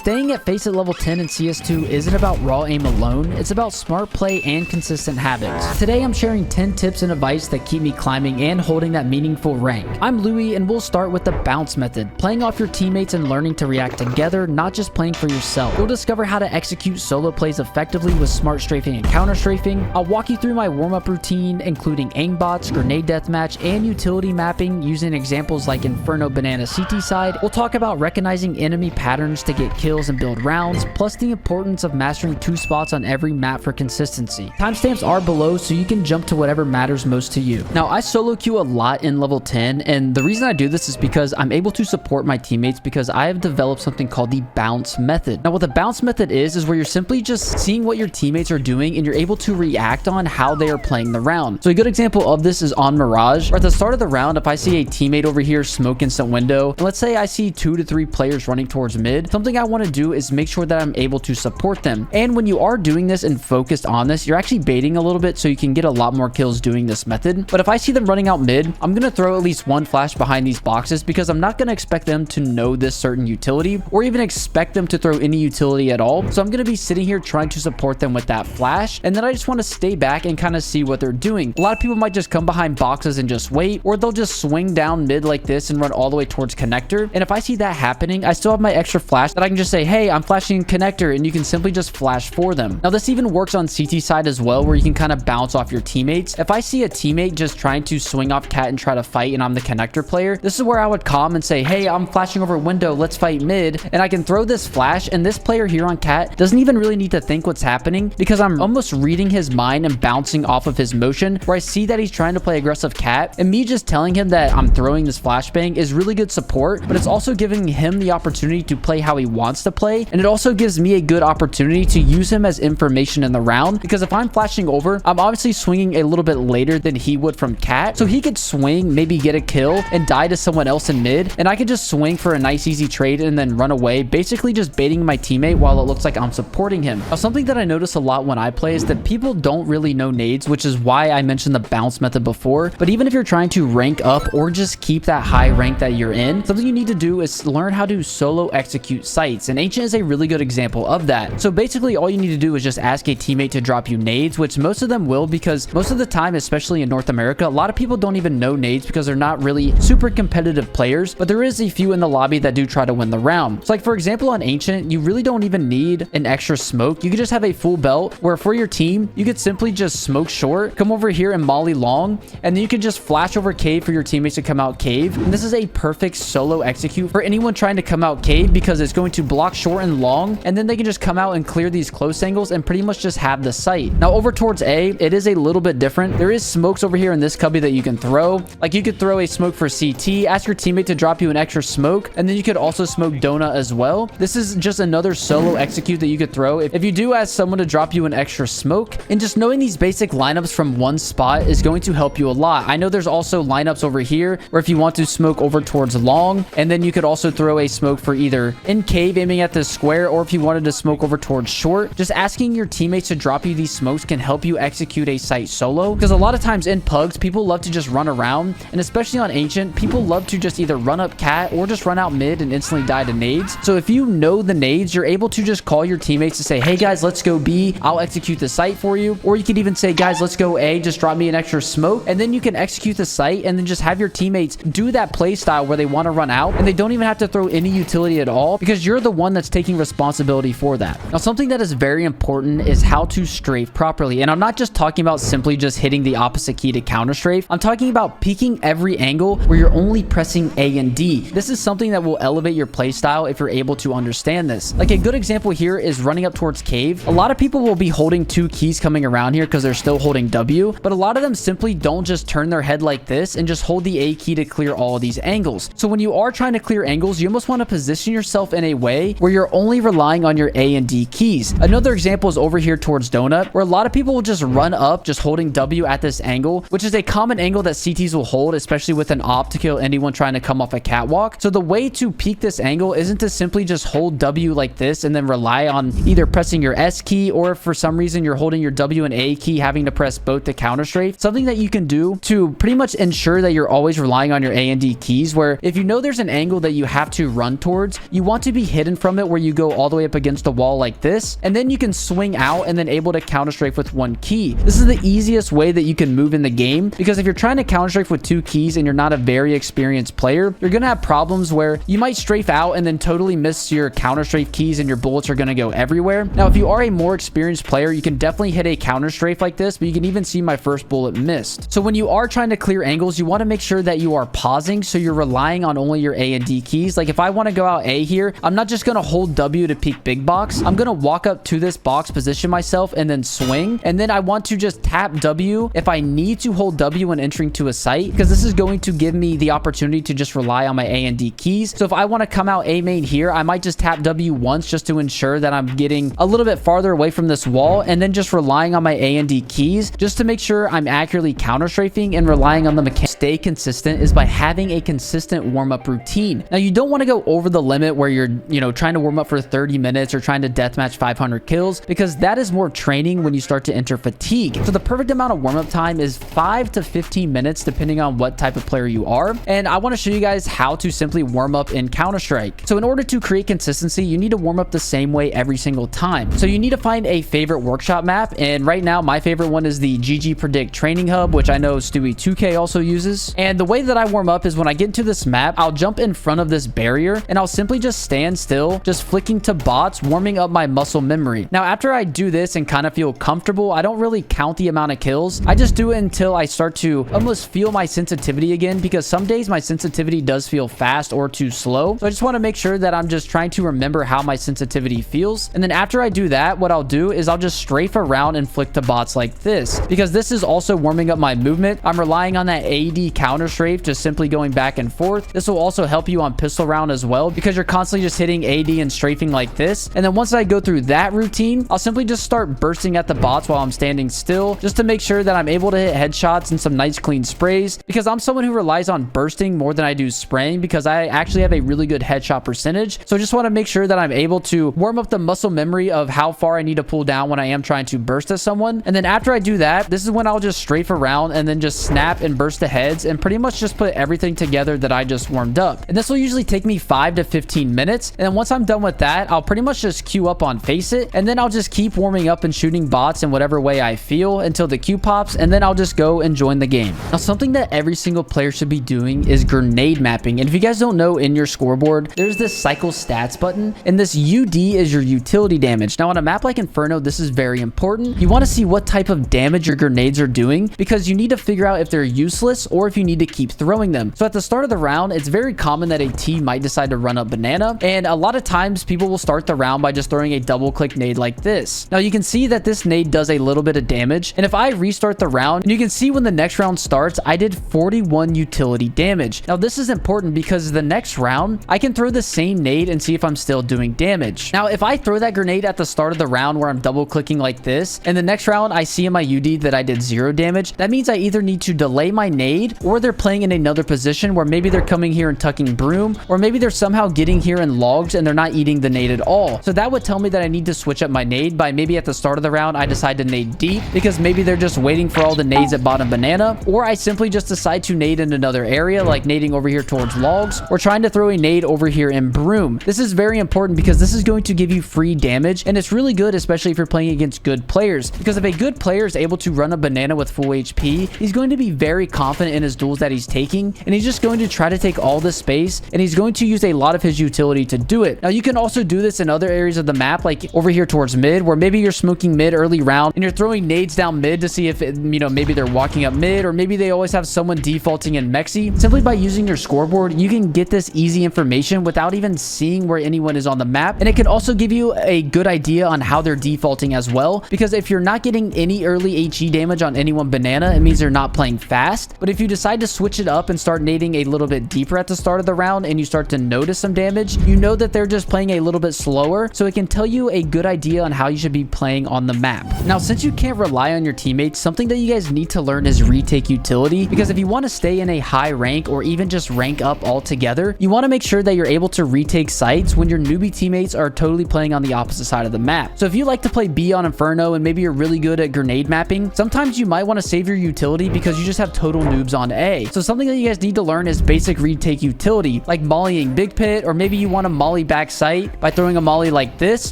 Staying at Faceit level 10 in CS2 isn't about raw aim alone, it's about smart play and consistent habits. Today I'm sharing 10 tips and advice that keep me climbing and holding that meaningful rank. I'm Louis and we'll start with the bounce method, playing off your teammates and learning to react together, not just playing for yourself. You'll discover how to execute solo plays effectively with smart strafing and counter strafing. I'll walk you through my warm-up routine, including aimbots, grenade deathmatch, and utility mapping using examples like Inferno Banana CT side. We'll talk about recognizing enemy patterns to get kills and build rounds, plus the importance of mastering 2 spots on every map for consistency. Timestamps are below so you can jump to whatever matters most to you. Now, I solo queue a lot in level 10, and the reason I do this is because I'm able to support my teammates because I have developed something called the bounce method. Now, what the bounce method is where you're simply just seeing what your teammates are doing and you're able to react on how they are playing the round. So a good example of this is on Mirage, where at the start of the round, if I see a teammate over here smoke instant window, and let's say I see 2 to 3 players running towards mid, something I want to do is make sure that I'm able to support them. And when you are doing this and focused on this, you're actually baiting a little bit so you can get a lot more kills doing this method. But if I see them running out mid, I'm going to throw at least one flash behind these boxes because I'm not going to expect them to know this certain utility or even expect them to throw any utility at all. So I'm going to be sitting here trying to support them with that flash. And then I just want to stay back and kind of see what they're doing. A lot of people might just come behind boxes and just wait, or they'll just swing down mid like this and run all the way towards connector. And if I see that happening, I still have my extra flash that I can just say, hey, I'm flashing in connector, and you can simply just flash for them. Now, this even works on CT side as well, where you can kind of bounce off your teammates. If I see a teammate just trying to swing off cat and try to fight and I'm the connector player, this is where I would calm and say, hey, I'm flashing over window, let's fight mid. And I can throw this flash, and this player here on cat doesn't even really need to think what's happening because I'm almost reading his mind and bouncing off of his motion, where I see that he's trying to play aggressive cat, and me just telling him that I'm throwing this flashbang is really good support, but it's also giving him the opportunity to play how he wants to play, and it also gives me a good opportunity to use him as information in the round, because if I'm flashing over, I'm obviously swinging a little bit later than he would from cat, so he could swing, maybe get a kill and die to someone else in mid, and I could just swing for a nice easy trade and then run away, basically just baiting my teammate while it looks like I'm supporting him. Now, something that I notice a lot when I play is that people don't really know nades, which is why I mentioned the bounce method before. But even if you're trying to rank up or just keep that high rank that you're in, something you need to do is learn how to solo execute sites, and Ancient is a really good example of that. So basically all you need to do is just ask a teammate to drop you nades, which most of them will, because most of the time, especially in North America, a lot of people don't even know nades because they're not really super competitive players, but there is a few in the lobby that do try to win the round. So like, for example, on Ancient, you really don't even need an extra smoke. You could just have a full belt where for your team, you could simply just smoke short, come over here and molly long, and then you can just flash over cave for your teammates to come out cave. And this is a perfect solo execute for anyone trying to come out cave because it's going to block short and long, and then they can just come out and clear these close angles and pretty much just have the site. Now over towards A, it is a little bit different. There is smokes over here in this cubby that you can throw. Like, you could throw a smoke for CT, ask your teammate to drop you an extra smoke, and then you could also smoke donut as well. This is just another solo execute that you could throw if you do ask someone to drop you an extra smoke. And just knowing these basic lineups from one spot is going to help you a lot. I know there's also lineups over here where if you want to smoke over towards long, and then you could also throw a smoke for either in cave aiming at the square, or if you wanted to smoke over towards short, just asking your teammates to drop you these smokes can help you execute a site solo, because a lot of times in pugs, people love to just run around, and especially on Ancient, people love to just either run up cat or just run out mid and instantly die to nades. So if you know the nades, you're able to just call your teammates to say, hey guys, let's go B, I'll execute the site for you. Or you could even say, guys, let's go A, just drop me an extra smoke, and then you can execute the site and then just have your teammates do that play style where they want to run out and they don't even have to throw any utility at all because you're the one that's taking responsibility for that. Now, something that is very important is how to strafe properly. And I'm not just talking about simply just hitting the opposite key to counter strafe. I'm talking about peeking every angle where you're only pressing A and D. This is something that will elevate your play style if you're able to understand this. Like, a good example here is running up towards cave. A lot of people will be holding 2 keys coming around here because they're still holding W, but a lot of them simply don't just turn their head like this and just hold the A key to clear all of these angles. So when you are trying to clear angles, you almost want to position yourself in a way where you're only relying on your A and D keys. Another example is over here towards donut, where a lot of people will just run up just holding W at this angle, which is a common angle that CTs will hold, especially with an op to kill anyone trying to come off a catwalk. So the way to peak this angle isn't to simply just hold W like this and then rely on either pressing your S key, or if for some reason you're holding your W and A key, having to press both to counter strafe. Something that you can do to pretty much ensure that you're always relying on your A and D keys, where if you know there's an angle that you have to run towards, you want to be hidden animation from it where you go all the way up against the wall like this, and then you can swing out and then able to counter strafe with one key. This is the easiest way that you can move in the game, because if you're trying to counter strafe with two keys and you're not a very experienced player, you're gonna have problems where you might strafe out and then totally miss your counter strafe keys and your bullets are gonna go everywhere. Now, if you are a more experienced player, you can definitely hit a counter strafe like this, but you can even see my first bullet missed. So when you are trying to clear angles, you want to make sure that you are pausing, so you're relying on only your A and D keys. Like if I want to go out A here, I'm not just gonna hold W to peek big box. I'm gonna walk up to this box, position myself, and then swing. And then I want to just tap W if I need to hold W when entering to a site, because this is going to give me the opportunity to just rely on my A and D keys. So if I want to come out A main here, I might just tap W once just to ensure that I'm getting a little bit farther away from this wall, and then just relying on my A and D keys just to make sure I'm accurately counter strafing and relying on the mechanics. Stay consistent is by having a consistent warm-up routine. Now, you don't want to go over the limit where you're, trying to warm up for 30 minutes or trying to deathmatch 500 kills, because that is more training when you start to enter fatigue. So the perfect amount of warm-up time is 5 to 15 minutes, depending on what type of player you are. And I want to show you guys how to simply warm up in Counter-Strike. So in order to create consistency, you need to warm up the same way every single time. So you need to find a favorite workshop map. And right now, my favorite one is the GG Predict Training Hub, which I know Stewie2K also uses. And the way that I warm up is when I get into this map, I'll jump in front of this barrier and I'll simply just stand still, just flicking to bots, warming up my muscle memory. Now, after I do this and kind of feel comfortable, I don't really count the amount of kills. I just do it until I start to almost feel my sensitivity again, because some days my sensitivity does feel fast or too slow. So I just want to make sure that I'm just trying to remember how my sensitivity feels. And then after I do that, what I'll do is I'll just strafe around and flick to bots like this, because this is also warming up my movement. I'm relying on that AD counter strafe, just simply going back and forth. This will also help you on pistol round as well, because you're constantly just hitting AD and strafing like this. And then once I go through that routine, I'll simply just start bursting at the bots while I'm standing still, just to make sure that I'm able to hit headshots and some nice clean sprays, because I'm someone who relies on bursting more than I do spraying, because I actually have a really good headshot percentage. So I just want to make sure that I'm able to warm up the muscle memory of how far I need to pull down when I am trying to burst at someone. And then after I do that, this is when I'll just strafe around and then just snap and burst the heads and pretty much just put everything together that I just warmed up. And this will usually take me 5 to 15 minutes. And then once I'm done with that, I'll pretty much just queue up on Faceit, and then I'll just keep warming up and shooting bots in whatever way I feel until the queue pops, and then I'll just go and join the game. Now, something that every single player should be doing is grenade mapping. And if you guys don't know, in your scoreboard, there's this cycle stats button, and this UD is your utility damage. Now, on a map like Inferno, this is very important. You want to see what type of damage your grenades are doing, because you need to figure out if they're useless or if you need to keep throwing them. So at the start of the round, it's very common that a team might decide to run up banana, and a lot of times people will start the round by just throwing a double click nade like this. Now, you can see that this nade does a little bit of damage, and if I restart the round, and you can see when the next round starts, I did 41 utility damage. Now, this is important because the next round, I can throw the same nade and see if I'm still doing damage. Now, if I throw that grenade at the start of the round where I'm double clicking like this, and the next round I see in my UD that I did 0 damage, that means I either need to delay my nade, or they're playing in another position where maybe they're coming here and tucking broom, or maybe they're somehow getting here in logs and they're not eating the nade at all. So that would tell me that I need to switch up my nade by maybe at the start of the round, I decide to nade deep, because maybe they're just waiting for all the nades at bottom banana, or I simply just decide to nade in another area, like nading over here towards logs, or trying to throw a nade over here in broom. This is very important because this is going to give you free damage, and it's really good, especially if you're playing against good players, because if a good player is able to run a banana with full HP, he's going to be very confident in his duels that he's taking, and he's just going to try to take all the space, and he's going to use a lot of his utility to do it. Now, you can also do this in other areas of the map, like over here towards mid, where maybe you're smoking mid early round and you're throwing nades down mid to see if maybe they're walking up mid, or maybe they always have someone defaulting in Mexi. Simply by using your scoreboard, you can get this easy information without even seeing where anyone is on the map, and it can also give you a good idea on how they're defaulting as well, because if you're not getting any early HE damage on anyone banana, it means they're not playing fast. But if you decide to switch it up and start nading a little bit deeper at the start of the round, and you start to notice some damage, you know that they're just playing a little bit slower, so it can tell you a good idea on how you should be playing on the map. Now, since you can't rely on your teammates, something that you guys need to learn is retake utility, because if you want to stay in a high rank or even just rank up altogether, you want to make sure that you're able to retake sites when your newbie teammates are totally playing on the opposite side of the map. So if you like to play B on Inferno and maybe you're really good at grenade mapping, sometimes you might want to save your utility because you just have total noobs on A. So something that you guys need to learn is basic retake utility, like mollying big pit, or maybe you want to molly back sight by throwing a molly like this.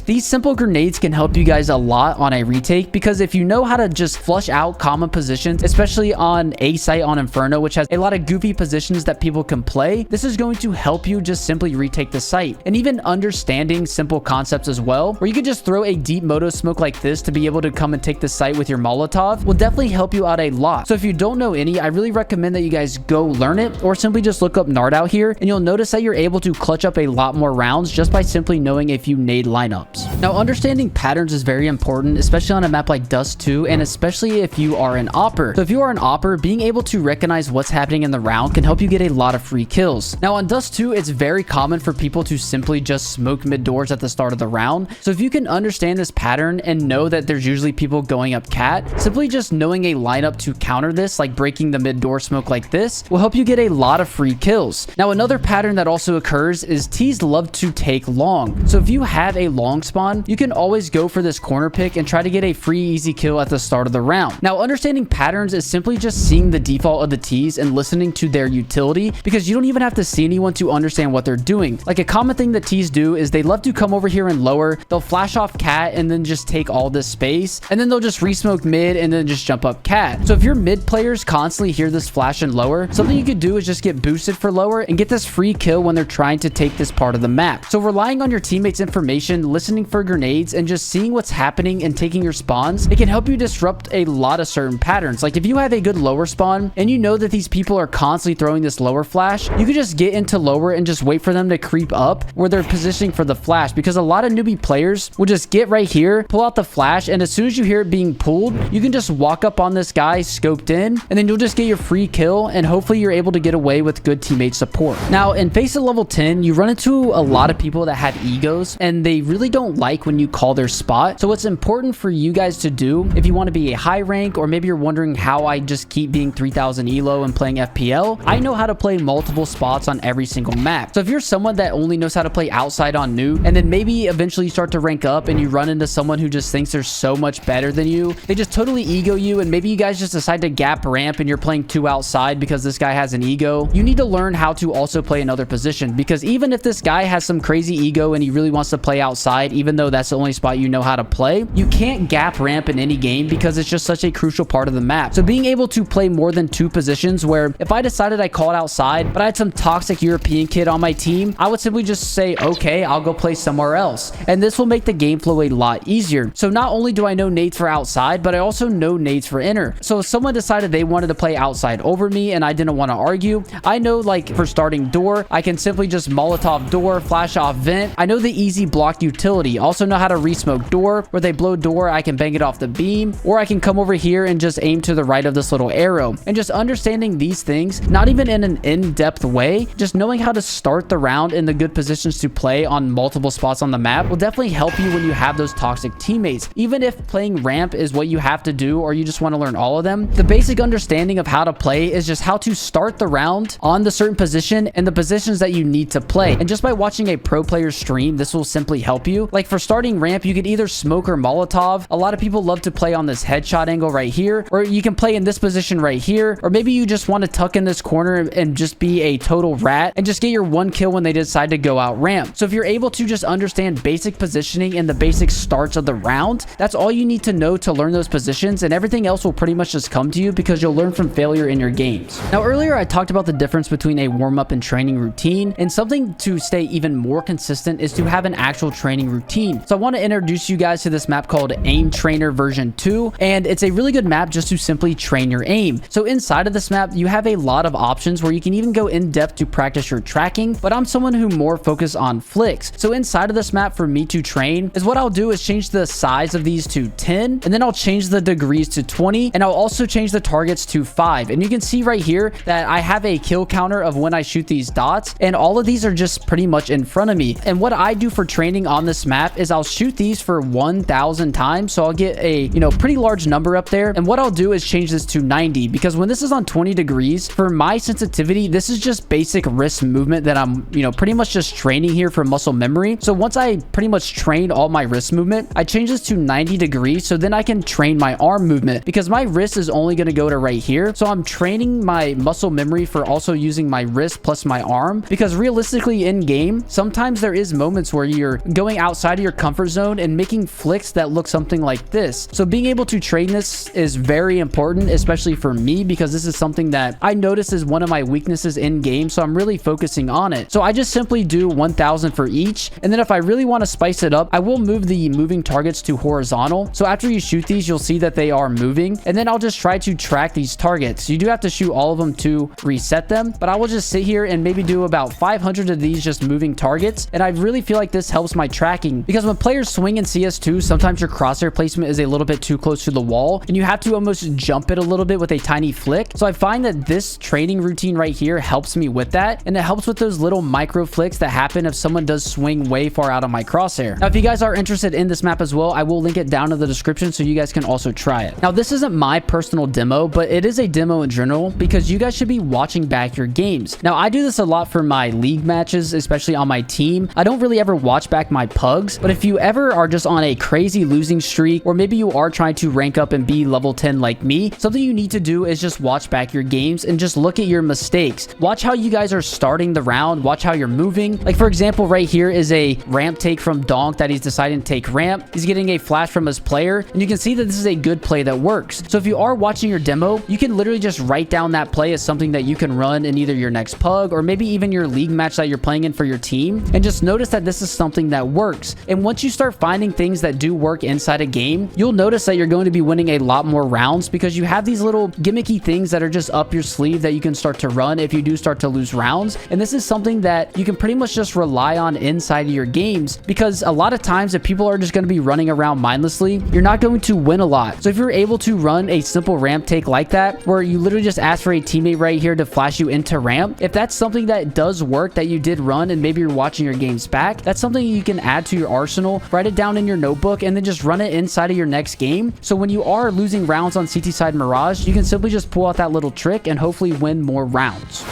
These simple grenades can help you guys a lot on a retake, because if you know how to just flush out common positions, especially on A site on Inferno, which has a lot of goofy positions that people can play, this is going to help you just simply retake the site. And even understanding simple concepts as well, where you could just throw a deep moto smoke like this to be able to come and take the site with your Molotov, will definitely help you out a lot. So if you don't know any, I really recommend that you guys go learn it, or simply just look up Nard out here, and you'll notice that you're able to clutch up a lot more rounds just by simply knowing a few nade lineups. Now, understanding patterns is very important, especially on a map like Dust 2, and especially if you are an opper. So if you are an opper, being able to recognize what's happening in the round can help you get a lot of free kills. Now on Dust 2, it's very common for people to simply just smoke mid doors at the start of the round. So if you can understand this pattern and know that there's usually people going up cat, simply just knowing a lineup to counter this, like breaking the mid door smoke like this, will help you get a lot of free kills. Now another pattern that also occurs is T's love to take long. So if you have a long spawn, you can always go for this corner pick and try to get a free easy kill at the start of the round. Now understanding patterns is simply just seeing the default of the T's and listening to their utility, because you don't even have to see anyone to understand what they're doing. Like a common thing that T's do is they love to come over here and lower, they'll flash off cat and then just take all this space, and then they'll just resmoke mid and then just jump up cat. So if your mid players constantly hear this flash and lower, something you could do is just get boosted for lower and get this free kill when they're trying to take this part of the map. So relying on your teammates' information, listening for grenades, and just seeing what's happening and taking your spawns, it can help you disrupt a lot of certain patterns. Like if you have a good lower spawn and you know that these people are constantly throwing this lower flash, you could just get into lower and just wait for them to creep up where they're positioning for the flash, because a lot of newbie players will just get right here, pull out the flash, and as soon as you hear it being pulled, you can just walk up on this guy scoped in, and then you'll just get your free kill, and hopefully you're able to get away with good teammate support. Now in Faceit level 10, you run into a lot of people that have egos, and they really don't like when you call their spot. So what's important for you guys to do, if you want to be a high rank, or maybe you're wondering how I just keep being 3000 elo and playing FPL, I know how to play multiple spots on every single map. So if you're someone that only knows how to play outside on new, and then maybe eventually you start to rank up and you run into someone who just thinks they're so much better than you, they just totally ego you, and maybe you guys just decide to gap ramp and you're playing 2 outside because this guy has an ego, you need to learn how to also play another position, because even if this guy has some crazy ego and he really wants to play outside, even though that's the only spot you know how to play, you can't gap ramp in any game because it's just such a crucial part of the map. So being able to play more than 2 positions, where if I decided I called outside but I had some toxic European kid on my team, I would simply just say, okay, I'll go play somewhere else, and this will make the game flow a lot easier. So not only do I know nades for outside, but I also know nades for inner. So if someone decided they wanted to play outside over me and I didn't want to argue, I know, like for starting door, I can simply just Molotov door, flash off vent. I know the easy block utility. Also know how to resmoke door, where they blow door, I can bang it off the beam, or I can come over here and just aim to the right of this little arrow. And just understanding these things, not even in an in-depth way, just knowing how to start the round in the good positions to play on multiple spots on the map will definitely help you when you have those toxic teammates. Even if playing ramp is what you have to do, or you just want to learn all of them, the basic understanding of how to play is just how to start the round on the certain position and the positions that you need to play. And just by watching a pro player stream, this will simply help you. Like for starting ramp, you could either smoke or Molotov. A lot of people love to play on this headshot angle right here, or you can play in this position right here, or maybe you just want to tuck in this corner and just be a total rat and just get your 1 kill when they decide to go out ramp. So if you're able to just understand basic positioning and the basic starts of the round, that's all you need to know to learn those positions, and everything else will pretty much just come to you because you'll learn from failure in your games. Now earlier I talked about the difference between a warm-up and training routine, and something to stay even more consistent is to have an actual training routine. So I want to introduce you guys to this map called Aim Trainer version 2, and it's a really good map just to simply train your aim. So inside of this map, you have a lot of options where you can even go in depth to practice your tracking, but I'm someone who more focus on flicks. So inside of this map, for me to train, is what I'll do is change the size of these to 10, and then I'll change the degrees to 20, and I'll also change the targets to 5. And you can see right here that I have a kill counter of when I shoot these dots, and all of these are just pretty much in front of me. And what I do for training on this map graph is I'll shoot these for 1,000 times. So I'll get a, pretty large number up there. And what I'll do is change this to 90 because when this is on 20 degrees, for my sensitivity, this is just basic wrist movement that I'm, pretty much just training here for muscle memory. So once I pretty much train all my wrist movement, I change this to 90 degrees. So then I can train my arm movement because my wrist is only going to go to right here. So I'm training my muscle memory for also using my wrist plus my arm, because realistically in game, sometimes there is moments where you're going outside of your comfort zone and making flicks that look something like this. So being able to train this is very important, especially for me, because this is something that I notice is one of my weaknesses in game. So I'm really focusing on it. So I just simply do 1,000 for each. And then if I really want to spice it up, I will move the moving targets to horizontal. So after you shoot these, you'll see that they are moving. And then I'll just try to track these targets. You do have to shoot all of them to reset them, but I will just sit here and maybe do about 500 of these just moving targets. And I really feel like this helps my tracking, because when players swing in CS2, sometimes your crosshair placement is a little bit too close to the wall and you have to almost jump it a little bit with a tiny flick. So I find that this training routine right here helps me with that, and it helps with those little micro flicks that happen if someone does swing way far out of my crosshair. Now, if you guys are interested in this map as well, I will link it down in the description so you guys can also try it. Now, this isn't my personal demo, but it is a demo in general because you guys should be watching back your games. Now, I do this a lot for my league matches, especially on my team. I don't really ever watch back my pugs, but if you ever are just on a crazy losing streak, or maybe you are trying to rank up and be level 10 like me, something you need to do is just watch back your games and just look at your mistakes. Watch how you guys are starting the round. Watch how you're moving. Like, for example, right here is a ramp take from Donk that he's deciding to take ramp. He's getting a flash from his player, and you can see that this is a good play that works. So if you are watching your demo, you can literally just write down that play as something that you can run in either your next pug or maybe even your league match that you're playing in for your team, and just notice that this is something that works. And once you start finding things that do work inside a game, you'll notice that you're going to be winning a lot more rounds because you have these little gimmicky things that are just up your sleeve that you can start to run if you do start to lose rounds. And this is something that you can pretty much just rely on inside of your games, because a lot of times if people are just going to be running around mindlessly, you're not going to win a lot. So if you're able to run a simple ramp take like that, where you literally just ask for a teammate right here to flash you into ramp, if that's something that does work that you did run and maybe you're watching your games back, that's something you can add to your arsenal, write it down in your notebook, and then just run it inside of your next game. So when you are losing rounds on CT side Mirage, you can simply just pull out that little trick and hopefully win more rounds.